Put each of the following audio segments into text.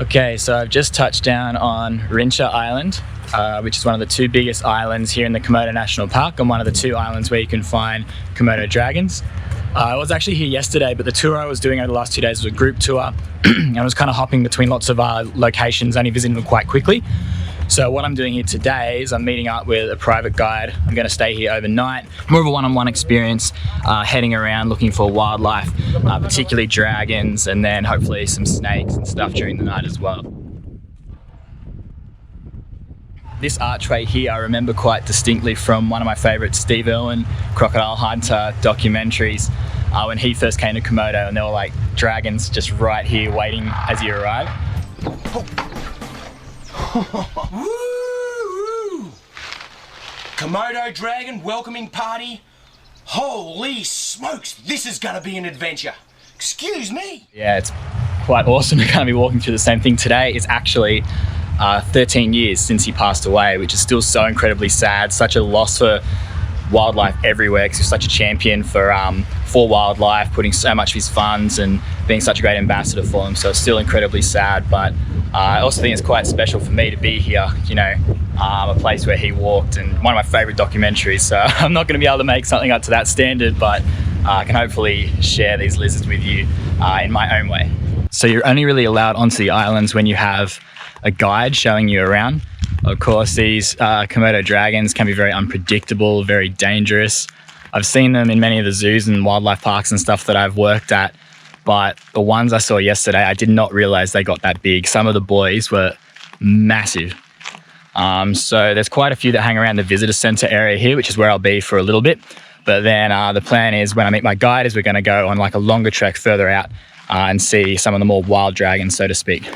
Okay, so I've just touched down on Rincha Island, which is one of the two biggest islands here in the Komodo National Park, and one of the two islands where you can find Komodo dragons. I was actually here yesterday, but the tour I was doing over the last 2 days was a group tour, and I was kind of hopping between lots of locations, only visiting them quite quickly. So what I'm doing here today is I'm meeting up with a private guide. I'm going to stay here overnight. More of a one-on-one experience, heading around looking for wildlife, particularly dragons, and then hopefully some snakes and stuff during the night as well. This archway here I remember quite distinctly from one of my favourite Steve Irwin crocodile hunter documentaries, when he first came to Komodo, and there were like dragons just right here waiting as you arrive. Woo! Komodo dragon welcoming party. Holy smokes, this is gonna be an adventure. Excuse me. Yeah, it's quite awesome to kind of be walking through the same thing. Today is actually 13 years since he passed away, which is still so incredibly sad. Such a loss for wildlife everywhere, because he's such a champion for wildlife, putting so much of his funds and being such a great ambassador for them. So it's still incredibly sad, but I also think it's quite special for me to be here, you know, a place where he walked, and one of my favourite documentaries. So I'm not going to be able to make something up to that standard, but I can hopefully share these lizards with you in my own way. So you're only really allowed onto the islands when you have a guide showing you around. Of course, these Komodo dragons can be very unpredictable, very dangerous. I've seen them in many of the zoos and wildlife parks and stuff that I've worked at, but the ones I saw yesterday, I did not realize they got that big. Some of the boys were massive. So there's quite a few that hang around the visitor center area here, which is where I'll be for a little bit. But then the plan is, when I meet my guide, is we're going to go on like a longer trek further out and see some of the more wild dragons, so to speak.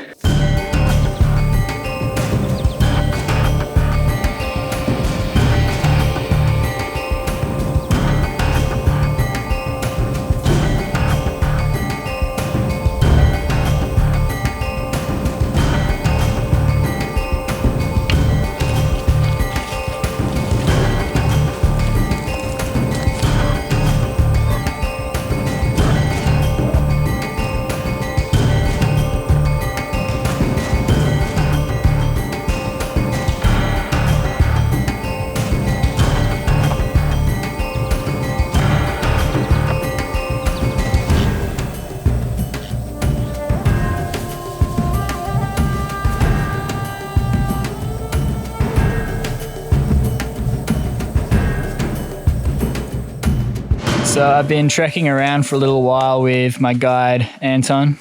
So I've been trekking around for a little while with my guide, Anton.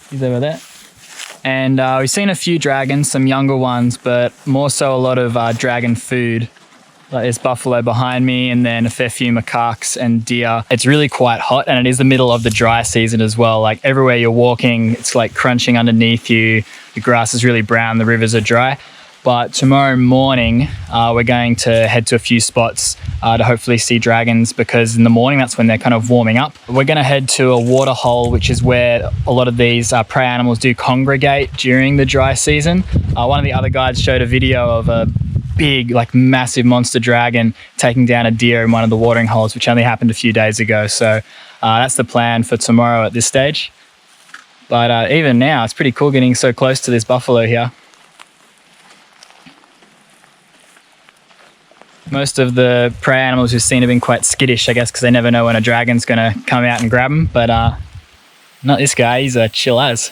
He's over there. And we've seen a few dragons, some younger ones, but more so a lot of dragon food. Like there's buffalo behind me, and then a fair few macaques and deer. It's really quite hot, and it is the middle of the dry season as well. Like everywhere you're walking, it's like crunching underneath you. The grass is really brown, the rivers are dry. But tomorrow morning, we're going to head to a few spots to hopefully see dragons, because in the morning, that's when they're kind of warming up. We're going to head to a water hole, which is where a lot of these prey animals do congregate during the dry season. One of the other guides showed a video of a big, like massive monster dragon taking down a deer in one of the watering holes, which only happened a few days ago. So that's the plan for tomorrow at this stage. But even now, it's pretty cool getting so close to this buffalo here. Most of the prey animals we've seen have been quite skittish, I guess, because they never know when a dragon's going to come out and grab them. But not this guy, he's a chill as.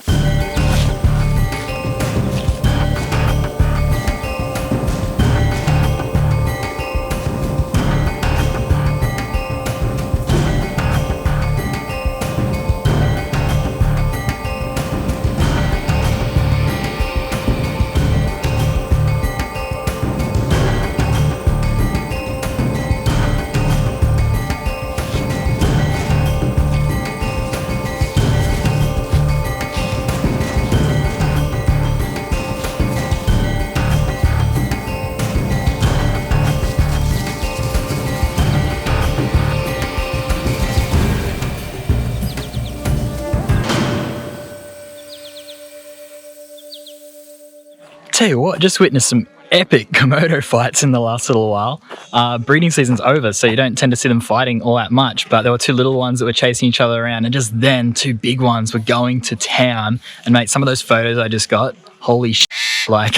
Tell you what, just witnessed some epic Komodo fights in the last little while. Breeding season's over, so you don't tend to see them fighting all that much, but there were two little ones that were chasing each other around, and just then two big ones were going to town. And mate, some of those photos I just got, holy shit, like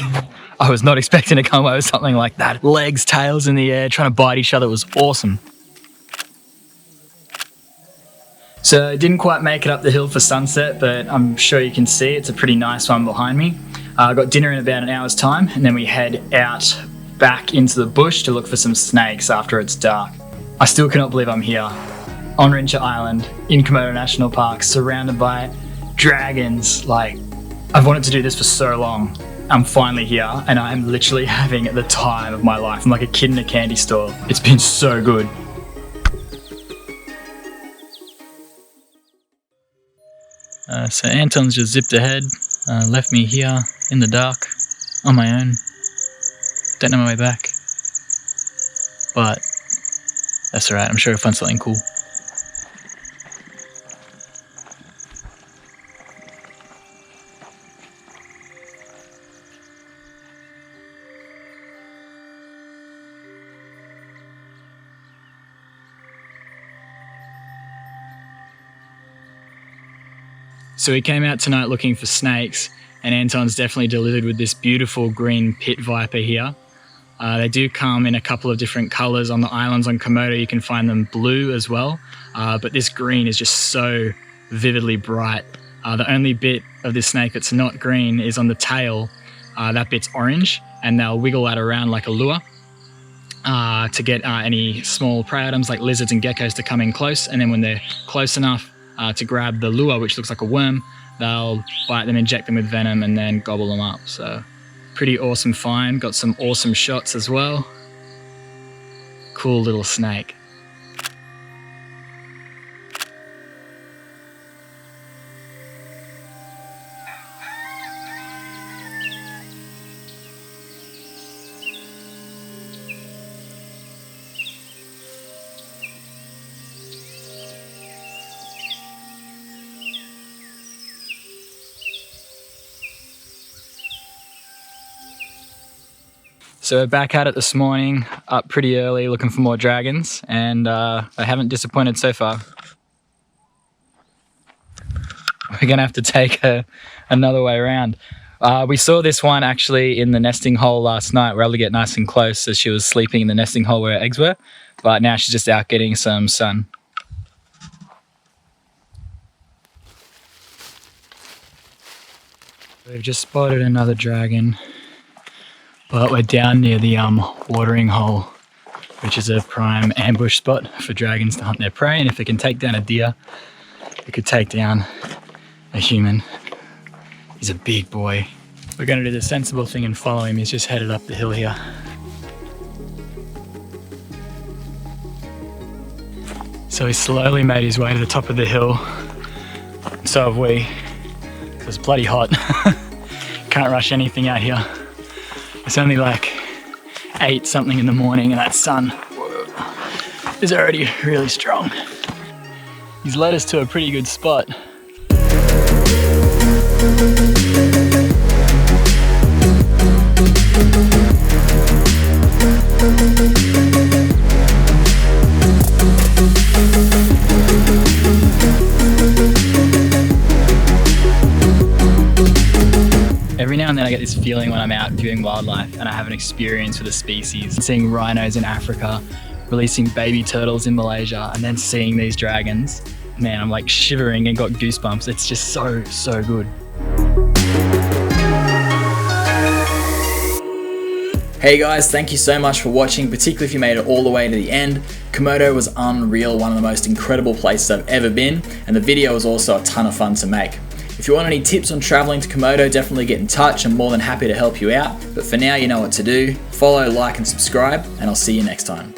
I was not expecting to come away with something like that. Legs, tails in the air, trying to bite each other. It was awesome. So I didn't quite make it up the hill for sunset, but I'm sure you can see it's a pretty nice one behind me. I got dinner in about an hour's time, and then we head out back into the bush to look for some snakes after it's dark. I still cannot believe I'm here on Rincha Island in Komodo National Park, surrounded by dragons. Like, I've wanted to do this for so long. I'm finally here, and I'm literally having the time of my life. I'm like a kid in a candy store. It's been so good. So Anton's just zipped ahead, left me here in the dark, on my own. Don't know my way back. But that's alright, I'm sure he'll find something cool. So we came out tonight looking for snakes, and Anton's definitely delivered with this beautiful green pit viper here. They do come in a couple of different colours. On the islands on Komodo you can find them blue as well, but this green is just so vividly bright. The only bit of this snake that's not green is on the tail. That bit's orange, and they'll wiggle that around like a lure to get any small prey items like lizards and geckos to come in close, and then when they're close enough to grab the lure, which looks like a worm, they'll bite them, inject them with venom, and then gobble them up. So pretty awesome find. Got some awesome shots as well. Cool little snake. So we're back at it this morning, up pretty early looking for more dragons, and I haven't disappointed so far. We're gonna have to take another way around. We saw this one actually in the nesting hole last night. We were able to get nice and close as she was sleeping in the nesting hole where her eggs were, but now she's just out getting some sun. We've just spotted another dragon. But we're down near the watering hole, which is a prime ambush spot for dragons to hunt their prey, and if it can take down a deer, it could take down a human. He's a big boy. We're going to do the sensible thing and follow him. He's just headed up the hill here. So he slowly made his way to the top of the hill. So have we. It's bloody hot. Can't rush anything out here. It's only like 8 something in the morning, and that sun is already really strong. He's led us to a pretty good spot. Every now and then I get this feeling when I'm out viewing wildlife and I have an experience with a species. Seeing rhinos in Africa, releasing baby turtles in Malaysia, and then seeing these dragons. Man, I'm like shivering and got goosebumps. It's just so, so good. Hey guys, thank you so much for watching, particularly if you made it all the way to the end. Komodo was unreal, one of the most incredible places I've ever been, and the video was also a ton of fun to make. If you want any tips on traveling to Komodo, definitely get in touch. I'm more than happy to help you out. But for now, you know what to do. Follow, like, and subscribe, and I'll see you next time.